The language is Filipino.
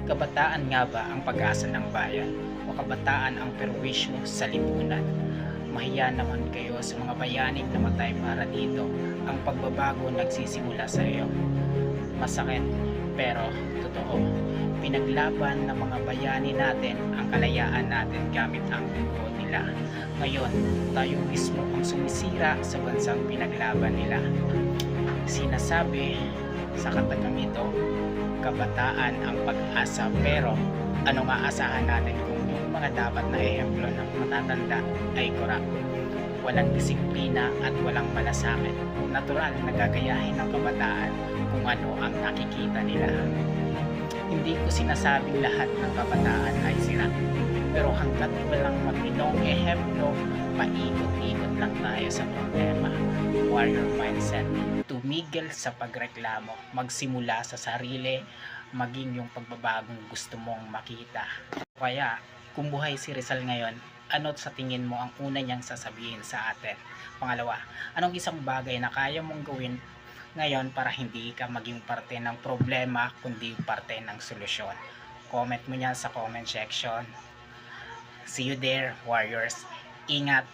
Kabataan nga ba ang pag-asa ng bayan o kabataan ang perwisyo sa lipunan? Mahiya naman kayo sa mga bayaning namatay para dito. Ang pagbabago nagsisimula sa iyo. Masakit, pero totoo. Pinaglaban ng mga bayani natin ang kalayaan natin gamit ang dugo nila. Ngayon, tayo mismo ang sumisira sa bansang pinaglaban nila. Sinasabi sa katagang ito, kabataan ang pag-asa, pero ano nga asahan natin kung yung mga dapat na ehemplo ng matatanda ay korap, walang disiplina at walang malasakit? Natural na gagayahin ng kabataan kung ano ang nakikita nila. Hindi ko sinasabing lahat ng kabataan ay sira, pero hanggat walang matinong ehemplo, paikot-ikot lang tayo sa problema. Warrior mindset, tumigil sa pagreklamo, magsimula sa sarili, maging yung pagbabagong gusto mong makita. Kaya, kung buhay si Rizal ngayon, ano sa tingin mo ang una niyang sasabihin sa atin? Pangalawa, anong isang bagay na kaya mong gawin ngayon para hindi ka maging parte ng problema kundi parte ng solusyon? Comment mo yan sa comment section. See you there, warriors. Ingat!